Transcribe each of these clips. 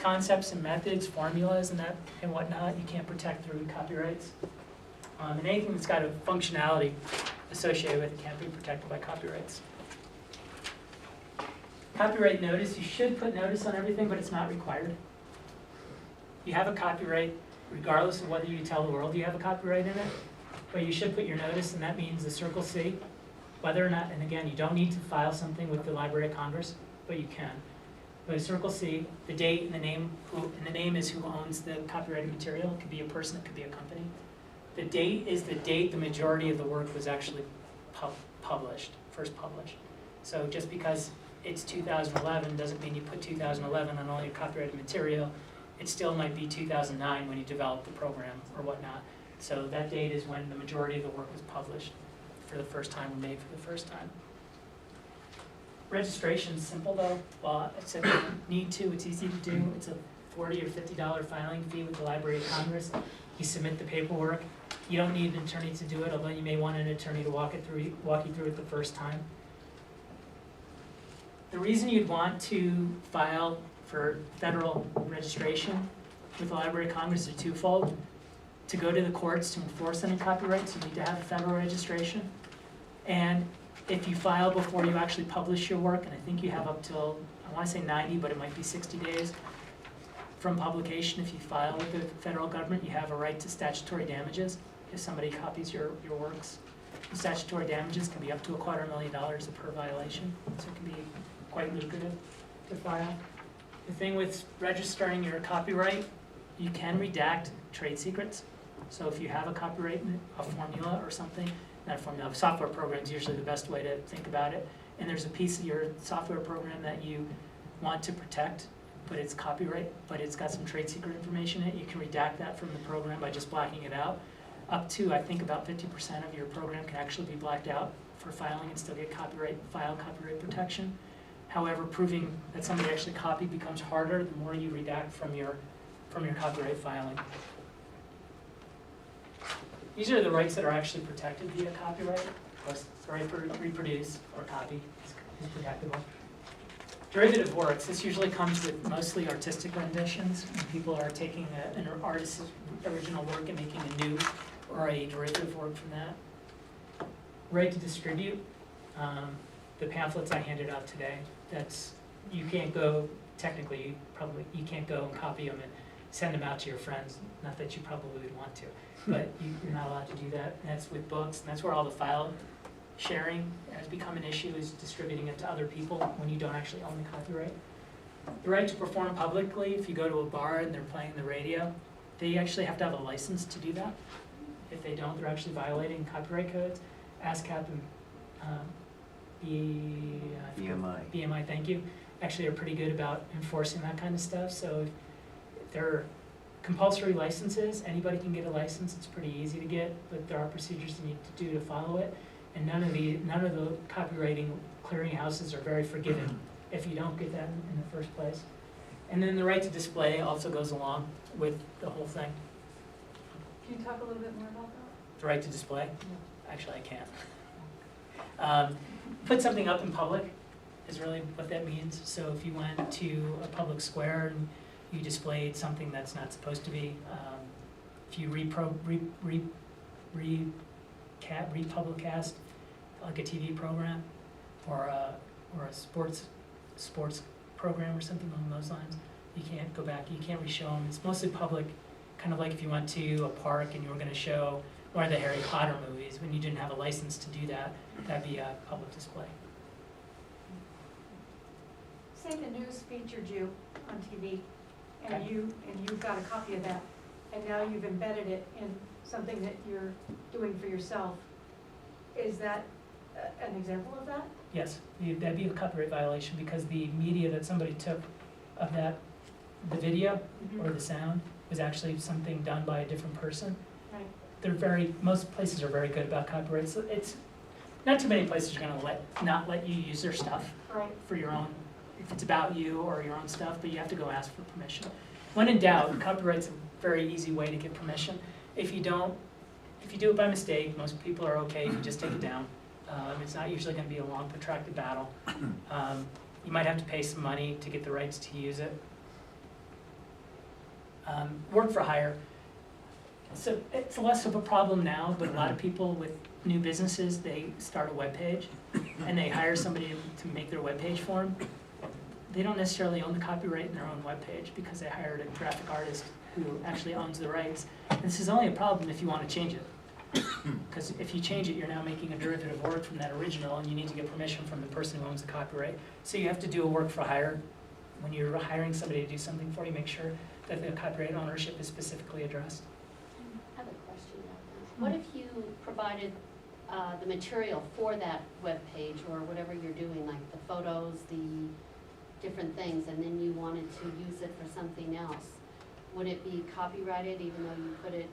concepts and methods, formulas and whatnot, you can't protect through copyrights. And anything that's got a functionality associated with it can't be protected by copyrights. Copyright notice, you should put notice on everything, but it's not required. You have a copyright, regardless of whether you tell the world you have a copyright in it, but you should put your notice, and that means the Circle C, whether or not, and again, you don't need to file something with the Library of Congress, but you can. Go to Circle C, the date and the name, and the name is who owns the copyrighted material. It could be a person, it could be a company. The date is the date the majority of the work was actually published, first published. So just because it's 2011 doesn't mean you put 2011 on all your copyrighted material. It still might be 2009 when you developed the program or whatnot. So that date is when the majority of the work was published for the first time or made for the first time. Registration's simple though. Well, it's if you need to, it's easy to do. It's a $40 or $50 filing fee with the Library of Congress. You submit the paperwork. You don't need an attorney to do it, although you may want an attorney to walk you through it the first time. The reason you'd want to file for federal registration with the Library of Congress is twofold. To go to the courts to enforce any copyrights, you need to have a federal registration. And if you file before you actually publish your work, and I think you have up till, I want to say 90, but it might be 60 days from publication. If you file with the federal government, you have a right to statutory damages if somebody copies your works. The statutory damages can be up to $250,000 per violation, so it can be quite lucrative to file. The thing with registering your copyright, you can redact trade secrets. So if you have a copyright, a formula or something, not a formula, a software program is usually the best way to think about it, and there's a piece of your software program that you want to protect, but it's copyright, but it's got some trade secret information in it, you can redact that from the program by just blacking it out. Up to, I think, about 50% of your program can actually be blacked out for filing and still get copyright protection. However, proving that somebody actually copied becomes harder the more you redact from your copyright filing. These are the rights that are actually protected via copyright. Of course, the right to reproduce or copy is protectable. Derivative works, this usually comes with mostly artistic renditions, when people are taking an artist's original work and making a new or a derivative work from that. Right to distribute, the pamphlets I handed out today, that's, you can't go, technically, you can't go and copy them and send them out to your friends, not that you probably would want to, but you're not allowed to do that. And that's with books, and that's where all the file sharing has become an issue, is distributing it to other people when you don't actually own the copyright. The right to perform publicly, if you go to a bar and they're playing the radio, they actually have to have a license to do that. If they don't, they're actually violating copyright codes. ASCAP and BMI, thank you, actually are pretty good about enforcing that kind of stuff. So if there are compulsory licenses, anybody can get a license, it's pretty easy to get, but there are procedures you need to do to follow it. And none of the copywriting clearinghouses are very forgiving if you don't get that in the first place. And then the right to display also goes along with the whole thing. Can you talk a little bit more about that? The right to display? Yeah. Actually, I can't. Put something up in public is really what that means. So if you went to a public square and you displayed something that's not supposed to be, if you republicast like a TV program or a sports program or something along those lines, you can't go back, you can't re-show them. It's mostly public, kind of like if you went to a park and you were going to show one of the Harry Potter movies, when you didn't have a license to do that, that'd be a public display. Say the news featured you on TV, and Okay. you've got a copy of that, and now you've embedded it in something that you're doing for yourself. Is that an example of that? Yes, that'd be a copyright violation because the media that somebody took of that, the video or the sound, was actually something done by a different person. Right. Most places are very good about copyrights. It's not too many places are going to not let you use their stuff Right. for your own, if it's about you or your own stuff, but you have to go ask for permission. When in doubt, copyright's a very easy way to get permission. If you do it by mistake, most people are okay if you just take it down. It's not usually going to be a long, protracted battle. You might have to pay some money to get the rights to use it. Work for hire. So it's less of a problem now, but a lot of people with new businesses, they start a web page and they hire somebody to make their web page for them. They don't necessarily own the copyright in their own web page because they hired a graphic artist who actually owns the rights. And this is only a problem if you want to change it. Because if you change it, you're now making a derivative work from that original, and you need to get permission from the person who owns the copyright. So you have to do a work for hire. When you're hiring somebody to do something for you, make sure that the copyright ownership is specifically addressed. I have a question about that. What if you provided the material for that web page or whatever you're doing, like the photos, the different things, and then you wanted to use it for something else? Would it be copyrighted even though you put it,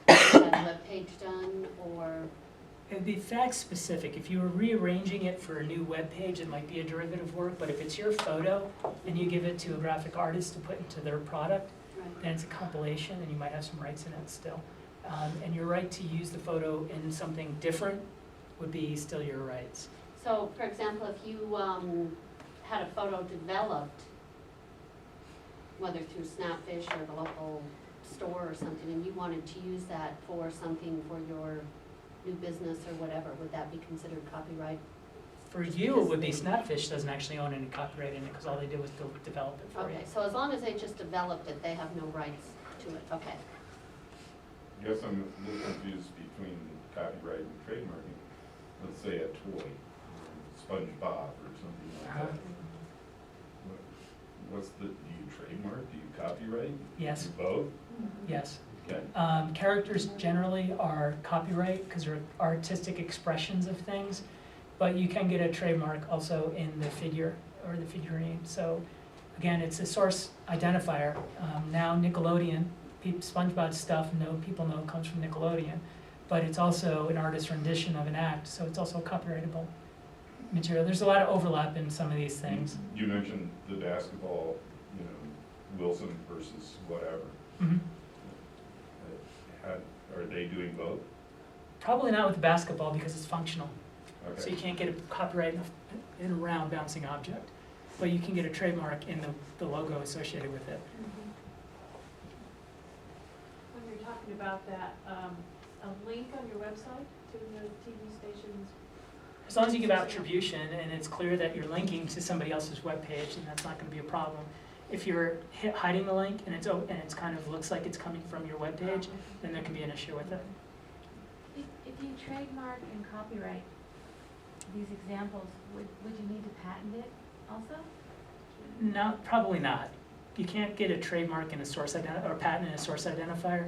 that web page done, or? It'd be fact specific. If you were rearranging it for a new web page, it might be a derivative work, but if it's your photo and you give it to a graphic artist to put into their product, Right. then it's a compilation and you might have some rights in it still. And your right to use the photo in something different would be still your rights. So, for example, if you had a photo developed, whether through Snapfish or the local store or something, and you wanted to use that for something for your new business or whatever, would that be considered copyright? For you, it would be Snapfish doesn't actually own any copyright in it because all they did was develop it for you. Okay, so as long as they just developed it, they have no rights to it, okay. I guess I'm a little confused between copyright and trademarking. Let's say a toy, SpongeBob or something like Uh-huh. that. What's the, do you trademark, do you copyright? Yes. Do both? Yes. Okay. Characters generally are copyright because they're artistic expressions of things, but you can get a trademark also in the figure or the figurine. So again, it's a source identifier. Now Nickelodeon, SpongeBob stuff, people know comes from Nickelodeon, but it's also an artist rendition of an act, so it's also copyrightable material. There's a lot of overlap in some of these things. You mentioned the basketball, you know, Wilson versus whatever. Mhm. Are they doing both? Probably not with basketball because it's functional. So Okay. you can't get a copyright in a round bouncing object, but you can get a trademark in the logo associated with it. When you're talking about that, a link on your website to the TV stations, As long as you give attribution and it's clear that you're linking to somebody else's webpage, then that's not going to be a problem. If you're hiding the link and it's kind of looks like it's coming from your webpage, then there can be an issue with it. If you trademark and copyright these examples, would you need to patent it also? No, probably not. You can't get a trademark in a source or patent in a source identifier.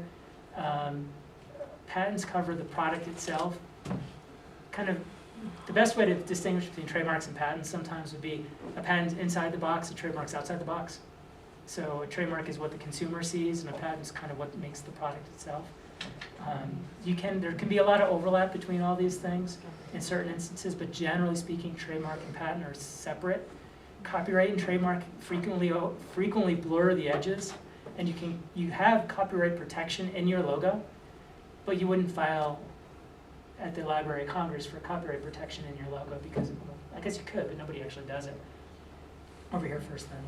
Patents cover the product itself. Kind of the best way to distinguish between trademarks and patents sometimes would be a patent inside the box, a trademark's outside the box. So a trademark is what the consumer sees, and a patent is kind of what makes the product itself. There can be a lot of overlap between all these things in certain instances, but generally speaking, trademark and patent are separate. Copyright and trademark frequently blur the edges, and you have copyright protection in your logo, but you wouldn't file at the Library of Congress for copyright protection in your logo because, I guess you could, but nobody actually does it. Over here first, then.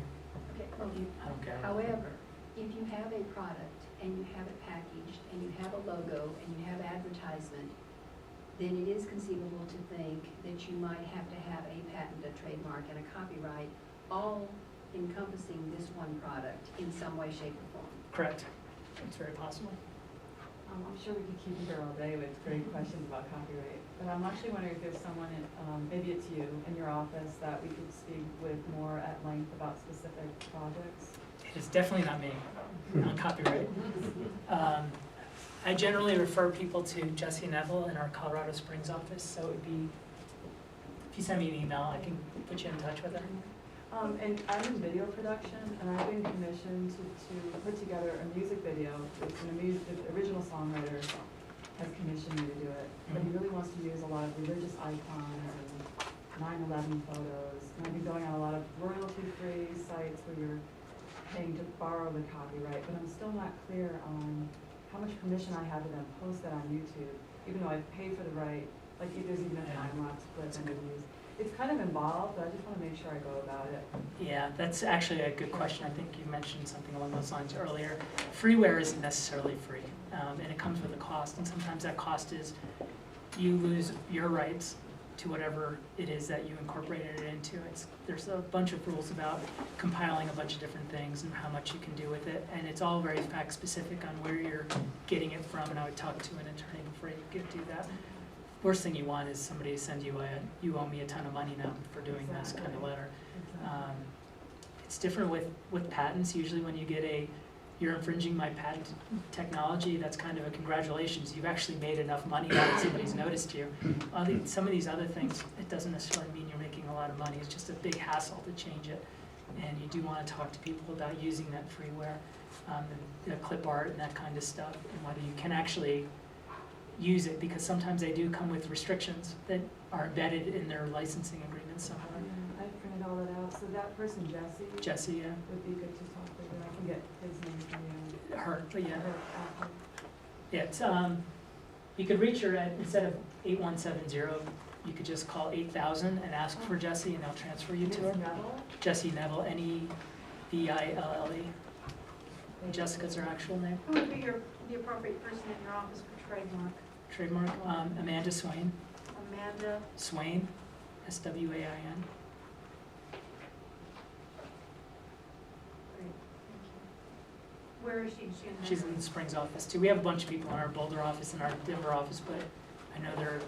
Okay, well, I don't care. however, if you have a product and you have it packaged and you have a logo and you have advertisement, then it is conceivable to think that you might have to have a patent, a trademark, and a copyright, all encompassing this one product in some way, shape, or form. Correct. It's very possible. I'm sure we could keep you here all day with great questions about copyright, but I'm actually wondering if there's someone in, maybe it's you, in your office that we could speak with more at length about specific projects? It is definitely not me on copyright. I generally refer people to Jesse Neville in our Colorado Springs office, so it would be, if you send me an email, I can put you in touch with her. And I'm in video production, and I've been commissioned to put together a music video. It's the original songwriter has commissioned me to do it, but he really wants to use a lot of religious icons and 9/11 photos. And I've been going on a lot of royalty-free sites where you're paying to borrow the copyright, but I'm still not clear on how much permission I have to then post that on YouTube, even though I've paid for the right. Like, there's even a time-lapse clip and reviews. it's kind of involved, but I just wanna make sure I go about it. Yeah, that's actually a good question. I think you mentioned something along those lines earlier. Freeware isn't necessarily free, and it comes with a cost, and sometimes that cost is you lose your rights to whatever it is that you incorporated it into. There's a bunch of rules about compiling a bunch of different things and how much you can do with it, and it's all very fact-specific on where you're getting it from, and I would talk to an attorney before you could do that. Worst thing you want is somebody to send you you owe me a ton of money now for doing this kind of letter. It's different with patents. Usually when you get you're infringing my patent technology, that's kind of a congratulations, you've actually made enough money that somebody's noticed you. Some of these other things, it doesn't necessarily mean you're making a lot of money, it's just a big hassle to change it. And you do want to talk to people about using that freeware, the clip art and that kind of stuff, and whether you can actually use it, because sometimes they do come with restrictions that are embedded in their licensing agreement somewhere. Yeah, I printed all that out, so that person, Jesse, yeah, would be good to talk with, and I can get his name from you. her, but yeah. Or after. Yeah, it's, you could reach her at, instead of 8170, you could just call 8000 and ask for Jessie, and they'll transfer you to her. Ms. Neville? Jessie Neville, Neville. Jessica's her actual name. Who would be the appropriate person in your office for trademark? Trademark, Amanda Swain, Amanda, Swain, SWAIN. great, thank you. Where is she? Is she in She's in the Springs office too. We have a bunch of people in our Boulder office and our Denver office, but I know they're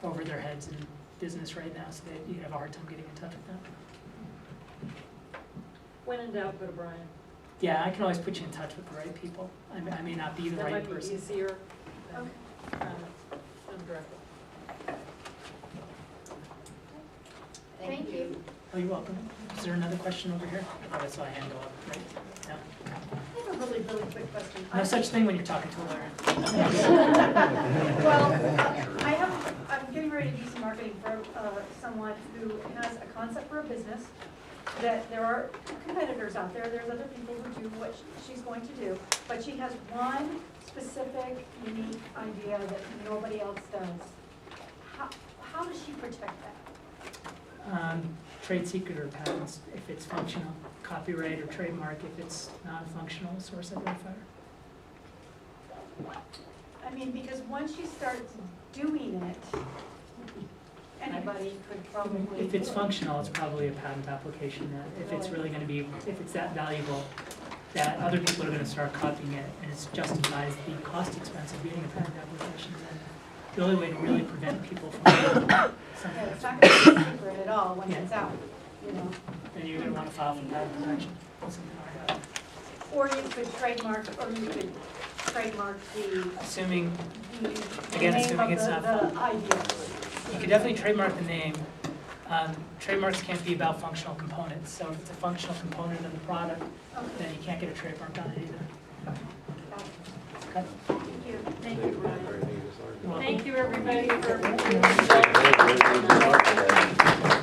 over their heads in business right now, so you have a hard time getting in touch with them. When in doubt, go to Brian. Yeah, I can always put you in touch with the right people. I may not be the That right might be person. easier than Okay. indirectly. Thank you. Oh, you're welcome. Is there another question over here? Oh, I saw a hand go up, right? No. I have a really, really quick question. No such thing when you're talking to a lawyer. Well, I'm getting ready to do some marketing for someone who has a concept for a business, that there are competitors out there, there's other people who do what she's going to do, but she has one specific, unique idea that nobody else does. How does she protect that? Trade secret or patents, if it's functional, copyright or trademark, if it's non-functional, source identifier. I mean, because once she starts doing it, anybody could probably. If it's do it. functional, it's probably a patent application that, if it's really gonna be, if it's that valuable, that other people are gonna start copying it, and it justifies the cost expense of getting a patent application, then the only way to really prevent people from doing something Yeah, it's that's, not gonna be a secret at all when it's out, you know? then you're gonna wanna file for patent protection, something like that. Or you could trademark, or you could trademark the Assuming, the Again, name assuming of it's not the idea. you could definitely trademark the name. Trademarks can't be about functional components, so if it's a functional component of the product, Okay, then you can't get a trademark on it either. got it. Okay? Thank you. Thank you, Brian. You're welcome. Thank you, everybody, for.